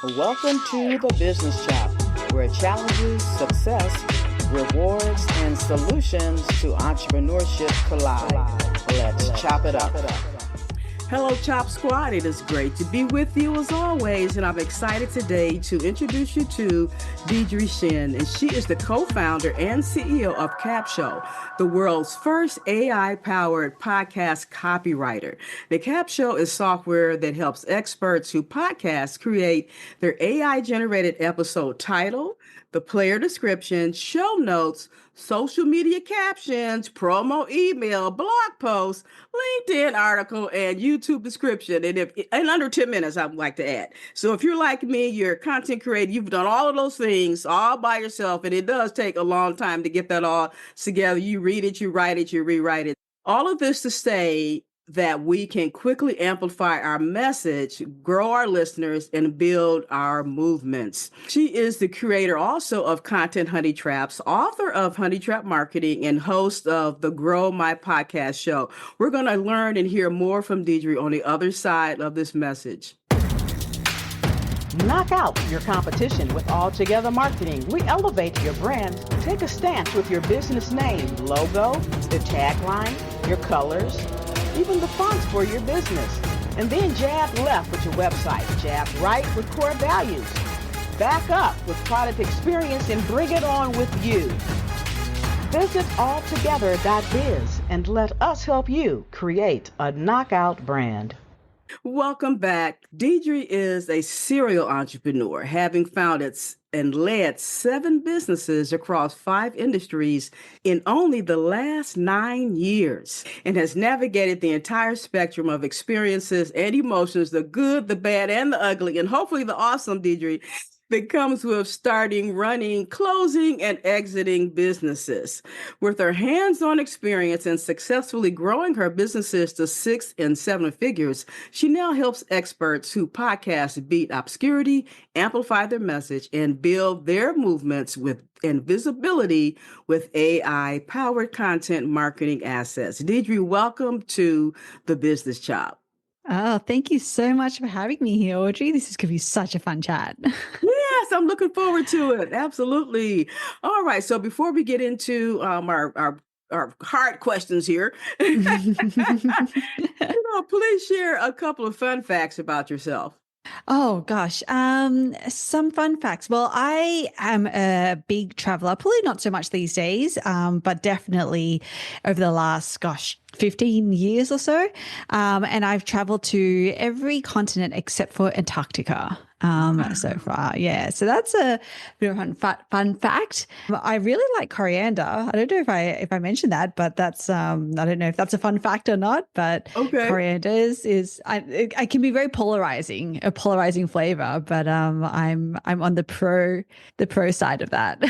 Welcome to the Business Chop, where challenges, success, rewards, and solutions to entrepreneurship collide. Let's chop it up. Hello, Chop Squad. It is great to be with you as always, and I'm excited today to introduce you to Deirdre Tshien, and she is the co-founder and CEO of Capsho, the world's first AI-powered podcast copywriter. The Capsho is software that helps experts who podcast create their AI-generated episode title, the player description, show notes, social media captions, promo email, blog posts, LinkedIn article, and YouTube description. And in under 10 minutes, I would like to add. So if you're like me, you're a content creator, you've done all of those things all by yourself, and it does take a long time to get that all together. You read it, you write it, you rewrite it. All of this to say that we can quickly amplify our message, grow our listeners, and build our movements. She is the creator also of Content Honey Traps, author of Honey Trap Marketing, and host of the Grow My Podcast show. We're going to learn and hear more from Deirdre on the other side of this message. Knock out your competition with Altogether Marketing. We elevate your brand. Take a stance with your business name, logo, the tagline, your colors, even the fonts for your business. And then jab left with your website, jab right with core values. Back up with product experience and bring it on with you. Visit altogether.biz and let us help you create a knockout brand. Welcome back. Deirdre is a serial entrepreneur, having founded and led 7 businesses across 5 industries in only the last 9 years, and has navigated the entire spectrum of experiences and emotions, the good, the bad, and the ugly, and hopefully the awesome, Deirdre, that comes with starting, running, closing, and exiting businesses. With her hands-on experience and successfully growing her businesses to 6 and 7 figures, she now helps experts who podcast beat obscurity, amplify their message, and build their movements with and visibility with AI-powered content marketing assets. Deirdre, welcome to the Business Chop. Oh, thank you so much for having me here, Audrey. This is going to be such a fun chat. Yes, I'm looking forward to it. Absolutely. All right. So before we get into our hard questions here, please share a couple of fun facts about yourself. Oh gosh, some fun facts. Well, I am a big traveler, probably not so much these days, but definitely over the last, 15 years or so. And I've traveled to every continent except for Antarctica. So far. Yeah. So that's a bit of a fun fact. I really like coriander. I don't know if I mentioned that, but that's, I don't know if that's a fun fact or not, but coriander I can be very polarizing, a polarizing flavor, but, I'm on the pro side of that.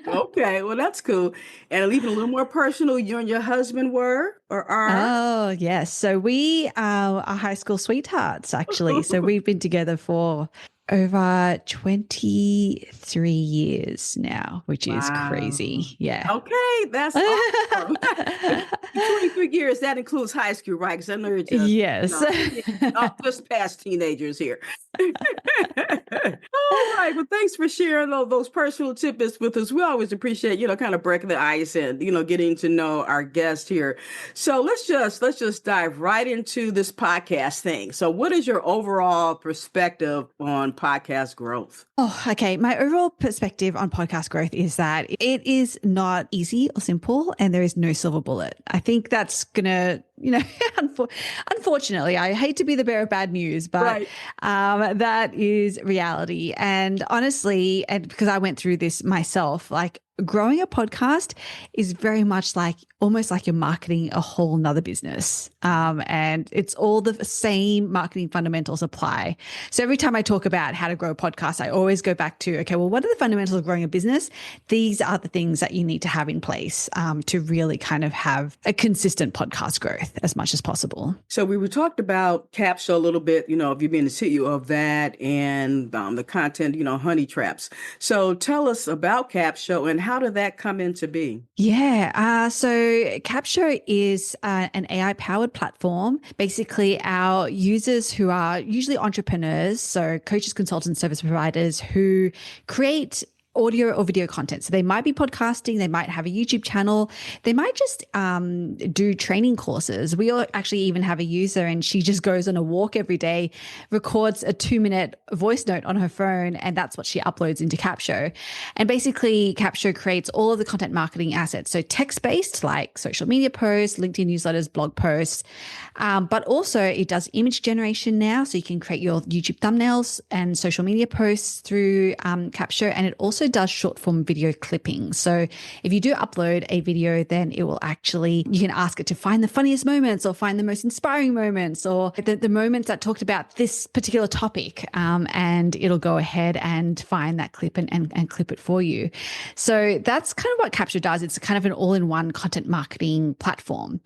Okay. Well, that's cool. And even a little more personal, you and your husband were or are? Oh, yes. So we are high school sweethearts, actually. So we've been together for over 23 years now, which is crazy. Yeah. Okay. That's awesome. 23 years, that includes high school, right? Because I know you're just, yes. Just past teenagers here. All right. Well, thanks for sharing those personal tidbits with us. We always appreciate, kind of breaking the ice and, getting to know our guest here. So let's just dive right into this podcast thing. So what is your overall perspective on podcast growth? Oh, okay. My overall perspective on podcast growth is that it is not easy or simple, and there is no silver bullet. I think that's going to, unfortunately, I hate to be the bearer of bad news, but that is reality. And honestly, and because I went through this myself, like growing a podcast is very much almost like you're marketing a whole nother business. And it's all the same marketing fundamentals apply. So every time I talk about how to grow a podcast, I always go back to, okay, well, what are the fundamentals of growing a business? These are the things that you need to have in place to really kind of have a consistent podcast growth as much as possible. So we talked about Capsho a little bit, of you being the CEO of that and the content, Honey Traps. So tell us about Capsho and how did that come into being? Yeah. So Capsho is an AI-powered platform. Basically, our users who are usually entrepreneurs, so coaches, consultants, service providers who create audio or video content. So they might be podcasting, they might have a YouTube channel, they might just do training courses. We all actually even have a user and she just goes on a walk every day, records a 2-minute voice note on her phone, and that's what she uploads into Capsho. And basically Capsho creates all of the content marketing assets. So text-based like social media posts, LinkedIn newsletters, blog posts, but also it does image generation now. So you can create your YouTube thumbnails and social media posts through Capsho, and it also does short form video clipping. So if you do upload a video, then it will actually, you can ask it to find the funniest moments or find the most inspiring moments or the moments that talked about this particular topic. And it'll go ahead and find that clip and clip it for you. So that's kind of what Capsho does. It's kind of an all-in-one content marketing platform.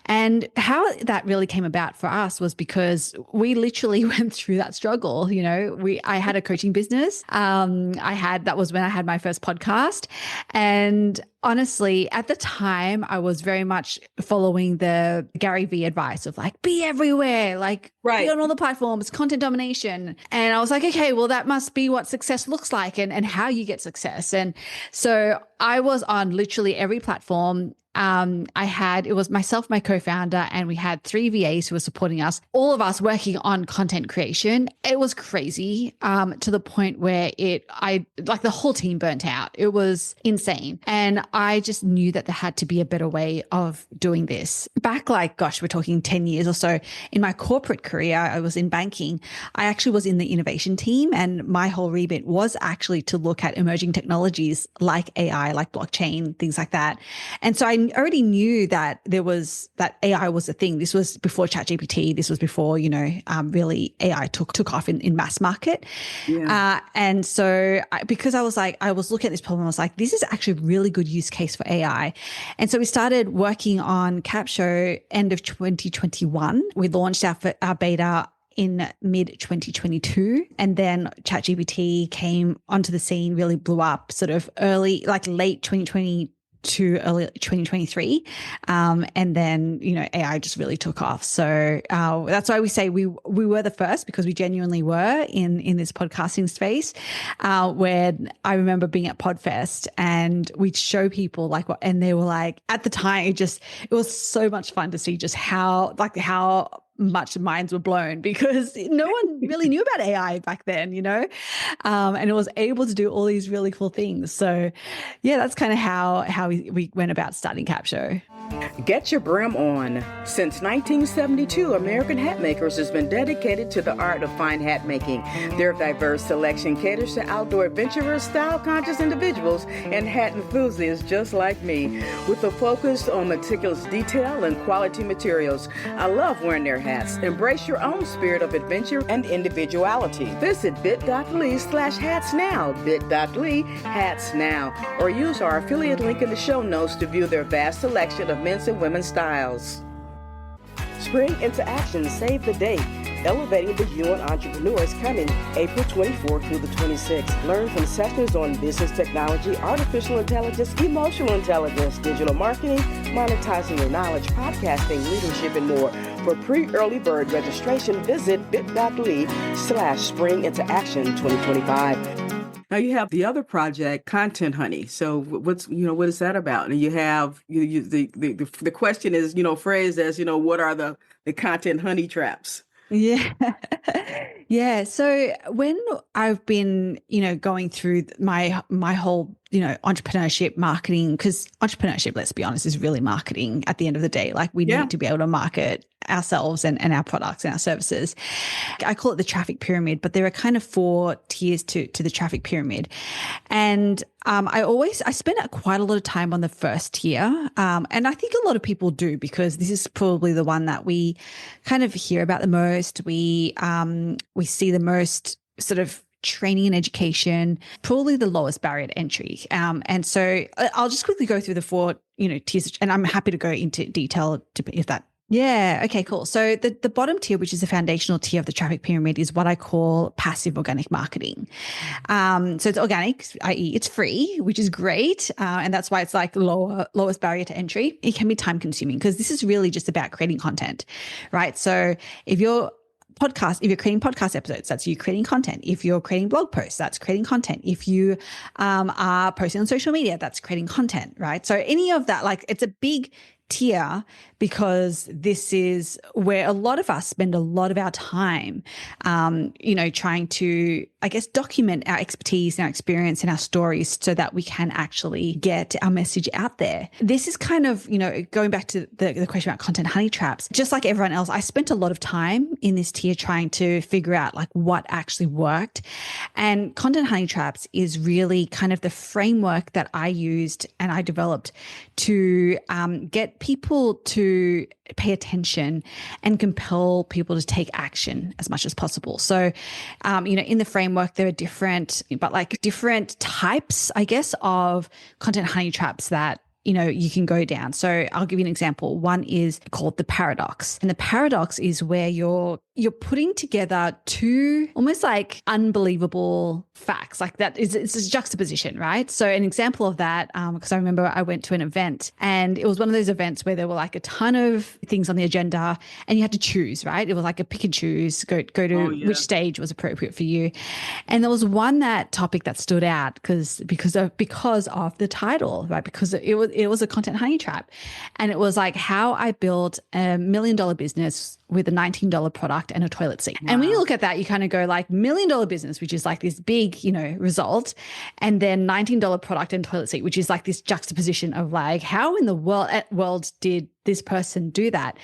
And how that really came about for us was because we literally went through that struggle. You know, I had a coaching business. That was when I had my first podcast. And honestly, at the time, I was very much following the Gary Vee advice of like, be everywhere, like be on all the platforms, content domination. And I was like, okay, well, that must be what success looks like and how you get success. And so I was on literally every platform. It was myself, my co-founder, and we had 3 VAs who were supporting us, all of us working on content creation. It was crazy, to the point where the whole team burnt out. It was insane. And I just knew that there had to be a better way of doing this. Back we're talking 10 years or so in my corporate career, I was in banking. I actually was in the innovation team, and my whole remit was actually to look at emerging technologies like AI, like blockchain, things like that. And so I already knew that that AI was a thing. This was before ChatGPT. This was before, really AI took off in mass market. Yeah. And so because I was looking at this problem, I was like, this is actually a really good use case for AI. And so we started working on Capsho end of 2021. We launched our beta in mid 2022. And then ChatGPT came onto the scene, really blew up sort of late 2020 to early 2023. And then, AI just really took off. So that's why we say we were the first, because we genuinely were in this podcasting space, where I remember being at Podfest and we'd show people and they were like, at the time, it was so much fun to see just how much minds were blown, because no one really knew about AI back then, and it was able to do all these really cool things. So yeah, that's kind of how we went about starting Capsho. Get your brim on. Since 1972, American Hat Makers has been dedicated to the art of fine hat making. Their diverse selection caters to outdoor adventurers, style-conscious individuals, and hat enthusiasts just like me. With a focus on meticulous detail and quality materials, I love wearing their hats. Embrace your own spirit of adventure and individuality. Visit bit.ly/hats now, bit.ly/hats now, or use our affiliate link in the show notes to view their vast selection of men's and women's styles. Spring into Action, save the date. Elevating the You and Entrepreneurs coming April 24th through the 26th. Learn from sessions on business technology, artificial intelligence, emotional intelligence, digital marketing, monetizing your knowledge, podcasting, leadership, and more. For pre-early bird registration, visit bit.ly/spring into action 2025. Now you have the other project, Content Honey. So what is that about? And you have the question is, phrased as, what are the content honey traps? Yeah. Yeah. So when I've been, going through my whole, entrepreneurship marketing, because entrepreneurship, let's be honest, is really marketing at the end of the day. Like we need to be able to market ourselves and our products and our services. I call it the traffic pyramid, but there are kind of 4 tiers to the traffic pyramid. And I spend quite a lot of time on the first tier. And I think a lot of people do, because this is probably the one that we kind of hear about the most. We see the most sort of training and education, probably the lowest barrier to entry. And so I'll just quickly go through the 4, tiers, and I'm happy to go into detail if that Yeah. Okay, cool. So the bottom tier, which is the foundational tier of the traffic pyramid, is what I call passive organic marketing. So it's organic, i.e. it's free, which is great. And that's why it's like lowest barrier to entry. It can be time consuming because this is really just about creating content, right? So if you're creating podcast episodes, that's you creating content. If you're creating blog posts, that's creating content. If you are posting on social media, that's creating content, right? So any of that, like it's a big tier because this is where a lot of us spend a lot of our time, trying to, I guess, document our expertise and our experience and our stories so that we can actually get our message out there. This is kind of, going back to the question about content honey traps, just like everyone else, I spent a lot of time in this tier trying to figure out like what actually worked. And content honey traps is really kind of the framework that I used and I developed to get people to pay attention and compel people to take action as much as possible. So, in the framework, there are different types, I guess, of content honey traps that you can go down. So I'll give you an example. One is called the paradox. And the paradox is where you're putting together two almost like unbelievable facts. Like that is, it's a juxtaposition, right? So an example of that, because I remember I went to an event and it was one of those events where there were like a ton of things on the agenda and you had to choose, right? It was like a pick and choose, go to which stage was appropriate for you. And there was one topic that stood out because of the title, right? Because it was a content honey trap. And it was like how I built $1 million business with a $19 product and a toilet seat. Wow. And when you look at that, you kind of go like $1 million business, which is like this big, result. And then $19 product and toilet seat, which is like this juxtaposition of like, how in the world did this person do that?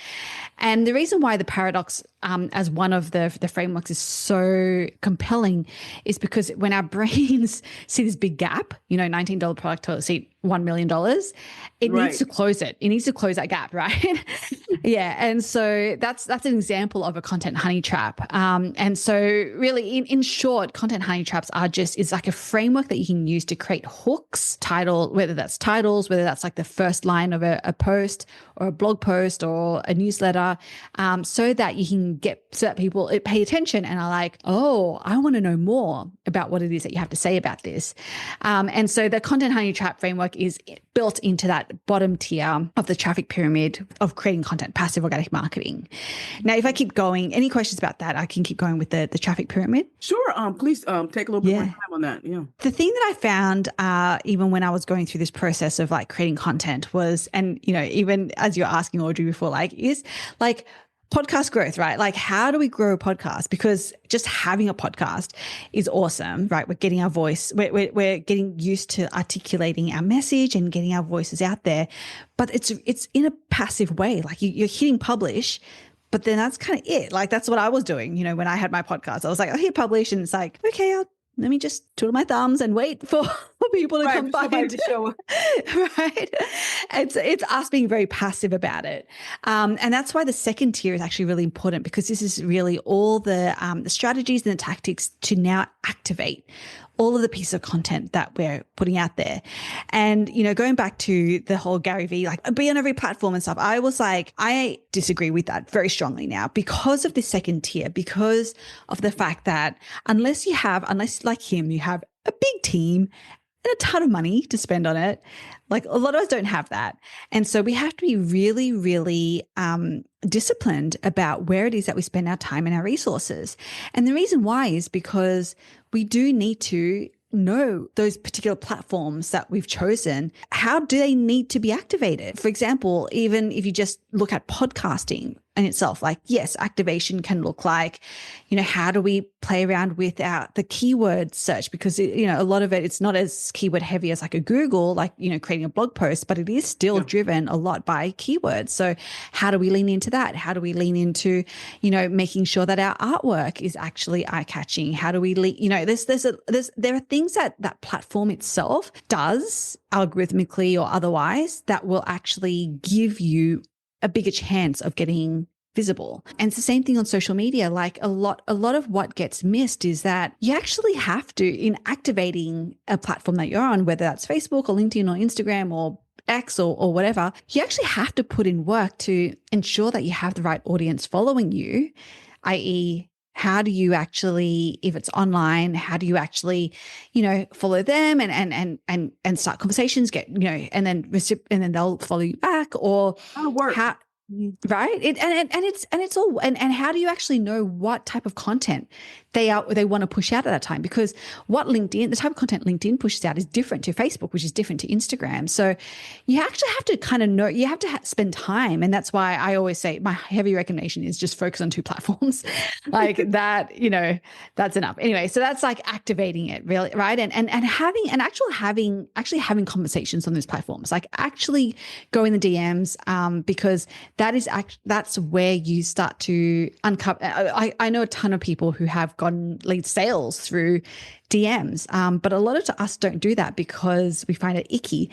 And the reason why the paradox as one of the frameworks is so compelling is because when our brains see this big gap, $19 product, toilet seat, $1 million, it needs to close it. It needs to close that gap, right? Yeah. And so that's an example of a content honey trap. And so really in short, content honey traps is like a framework that you can use to create hooks, whether that's titles, whether that's like the first line of a post or a blog post or a newsletter, so that people pay attention and are like, oh, I want to know more about what it is that you have to say about this. And so the content honey trap framework is built into that bottom tier of the traffic pyramid of creating content, passive organic marketing. Now, if I keep going, any questions about that, I can keep going with the traffic pyramid. Sure. Please take a little bit more time on that. Yeah. The thing that I found, even when I was going through this process of like creating content was, and, even as you're asking Audrey before, is like podcast growth, right? Like how do we grow a podcast? Because just having a podcast is awesome, right? We're getting our voice, we're getting used to articulating our message and getting our voices out there, but it's in a passive way. Like you're hitting publish, but then that's kind of it. Like that's what I was doing, when I had my podcast. I was like, I hit publish and it's like, okay, let me just twiddle my thumbs and wait for people to come by to show up. Right. It's us being very passive about it. And that's why the second tier is actually really important, because this is really all the strategies and the tactics to now activate all of the pieces of content that we're putting out there. And, going back to the whole Gary Vee, like be on every platform and stuff, I was like, I disagree with that very strongly now because of the second tier, because of the fact that unless like him, you have a big team and a ton of money to spend on it. Like a lot of us don't have that. And so we have to be really, really disciplined about where it is that we spend our time and our resources. And the reason why is because we do need to know those particular platforms that we've chosen. How do they need to be activated? For example, even if you just look at podcasting in itself, like, yes, activation can look like, how do we play around with the keyword search? Because, a lot of it's not as keyword heavy as like a Google, like, creating a blog post, but it is still driven a lot by keywords. So how do we lean into that? How do we lean into, making sure that our artwork is actually eye-catching? How do we, there are things that platform itself does algorithmically or otherwise that will actually give you a bigger chance of getting visible. And it's the same thing on social media. Like a lot of what gets missed is that you actually have to, in activating a platform that you're on, whether that's Facebook or LinkedIn or Instagram or X or whatever, you actually have to put in work to ensure that you have the right audience following you, i.e., how do you actually, if it's online, how do you actually, follow them and start conversations, and then they'll follow you back, or That'll work. how, right? It's all, and how do you actually know what type of content they want to push out at that time? Because the type of content LinkedIn pushes out is different to Facebook, which is different to Instagram. So you actually have to kind of know, you have to spend time. And that's why I always say my heavy recommendation is just focus on 2 platforms like that, that's enough. Anyway, so that's like activating it really, right? And actually having conversations on those platforms, like actually go in the DMs, because that's where you start to uncover. I know a ton of people who have gotten lead sales through DMs, but a lot of us don't do that because we find it icky.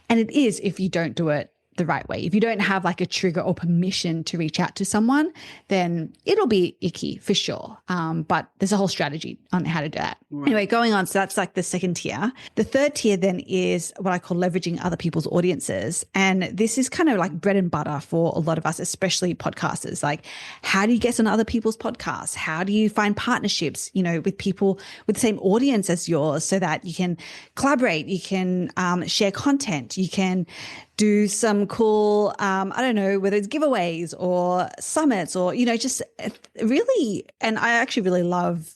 And it is if you don't do it the right way. If you don't have like a trigger or permission to reach out to someone, then it'll be icky for sure. But there's a whole strategy on how to do that. Right. Anyway, going on. So that's like the second tier. The third tier then is what I call leveraging other people's audiences. And this is kind of like bread and butter for a lot of us, especially podcasters. Like, how do you get on other people's podcasts? How do you find partnerships, with people with the same audience as yours so that you can collaborate, you can share content, you can do some cool, I don't know, whether it's giveaways or summits or, just really, and I actually really love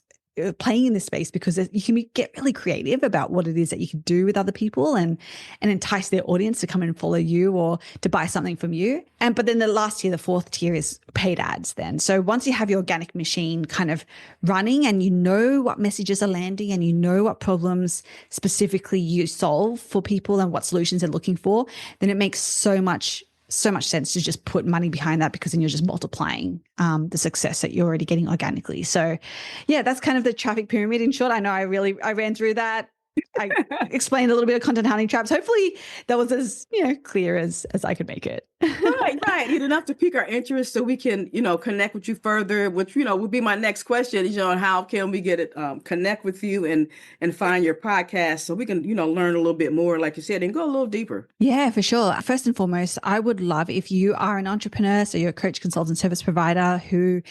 playing in this space because you can get really creative about what it is that you can do with other people and entice their audience to come and follow you or to buy something from you. But then the last tier, the fourth tier, is paid ads then. So once you have your organic machine kind of running and you know what messages are landing and you know what problems specifically you solve for people and what solutions they're looking for, then it makes so much sense to just put money behind that, because then you're just multiplying the success that you're already getting organically. So yeah, that's kind of the traffic pyramid in short. I know I ran through that. I explained a little bit of content hunting traps. Hopefully that was as clear as I could make it. Right. Enough to pique our interest so we can, connect with you further, which, would be my next question is, how can we get it, connect with you and find your podcast so we can, learn a little bit more, like you said, and go a little deeper. Yeah, for sure. First and foremost, I would love if you are an entrepreneur, so you're a coach, consultant, service provider who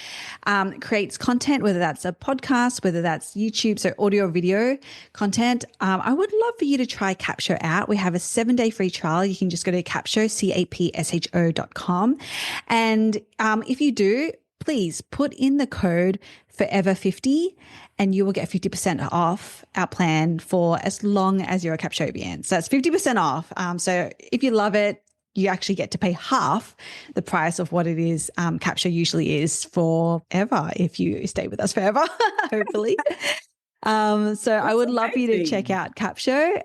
creates content, whether that's a podcast, whether that's YouTube, so audio or video content. I would love for you to try Capsho out. We have a 7-day free trial. You can just go to Capsho, CAPSHO.com. And if you do, please put in the code forever50 and you will get 50% off our plan for as long as you're a Capshovian. So that's 50% off. So if you love it, you actually get to pay half the price of what it is Capsho usually is forever if you stay with us forever, hopefully. So I would love for you to check out Capsho.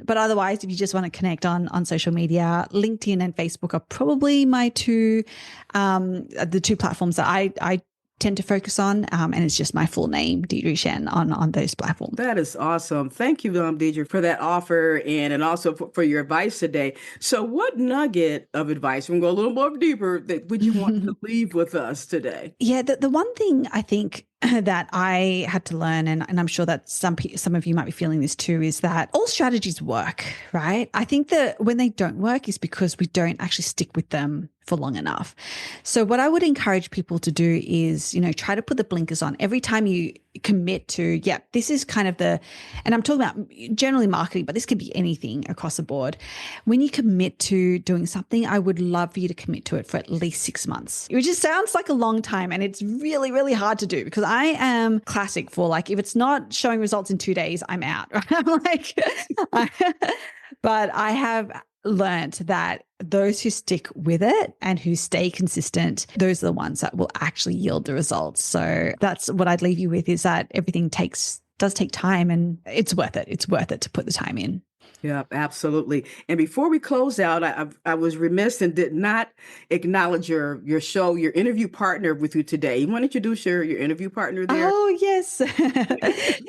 But otherwise, if you just want to connect on social media, LinkedIn and Facebook are probably my the two platforms that I tend to focus on. And it's just my full name, Deirdre Tshien, on those platforms. That is awesome. Thank you, Deirdre, for that offer and also for your advice today. So what nugget of advice, we're going to go a little more deeper, that would you want to leave with us today? Yeah, the one thing I think that I had to learn, and I'm sure that some of you might be feeling this too, is that all strategies work, right? I think that when they don't work is because we don't actually stick with them for long enough. So what I would encourage people to do is, try to put the blinkers on every time you commit to, this is kind of and I'm talking about generally marketing, but this could be anything across the board. When you commit to doing something, I would love for you to commit to it for at least 6 months. It just sounds like a long time, and it's really, really hard to do because I am classic for like, if it's not showing results in 2 days, I'm out. I'm like, but I have learned that those who stick with it and who stay consistent, those are the ones that will actually yield the results. So that's what I'd leave you with, is that everything does take time, and it's worth it. It's worth it to put the time in. Yeah, absolutely. And before we close out, I was remiss and did not acknowledge your show, your interview partner with you today. You want to introduce your interview partner there? Oh, yes.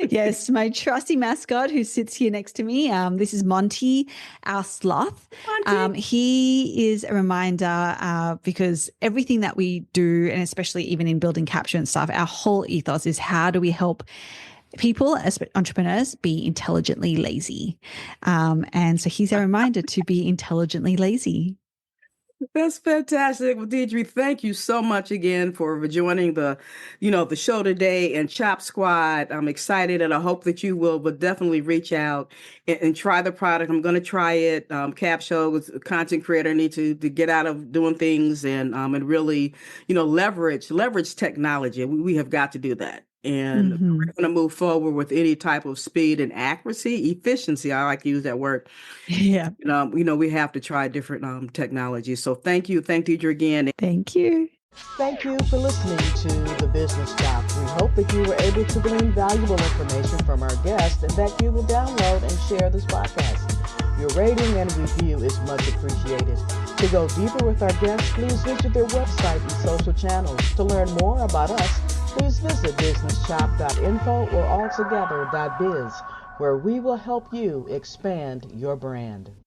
Yes, my trusty mascot who sits here next to me. This is Monty, our sloth. Monty. He is a reminder because everything that we do, and especially even in building Capsho and stuff, our whole ethos is how do we help people, as entrepreneurs, be intelligently lazy. And so here's our reminder to be intelligently lazy. That's fantastic. Well, Deirdre, thank you so much again for joining the show today and Chop Squad. I'm excited, and I hope that you will, but definitely reach out and try the product. I'm going to try it. Capsho, as a content creator, need to get out of doing things and really, leverage technology. We have got to do that. And we're going to move forward with any type of speed and accuracy, efficiency. I like to use that word. Yeah. We have to try different technologies. So thank you. Thank Deirdre again. Thank you. Thank you for listening to The Business Chop. We hope that you were able to glean valuable information from our guests and that you will download and share this podcast. Your rating and review is much appreciated. To go deeper with our guests, please visit their website and social channels. To learn more about us, please visit businesschop.info or altogether.biz, where we will help you expand your brand.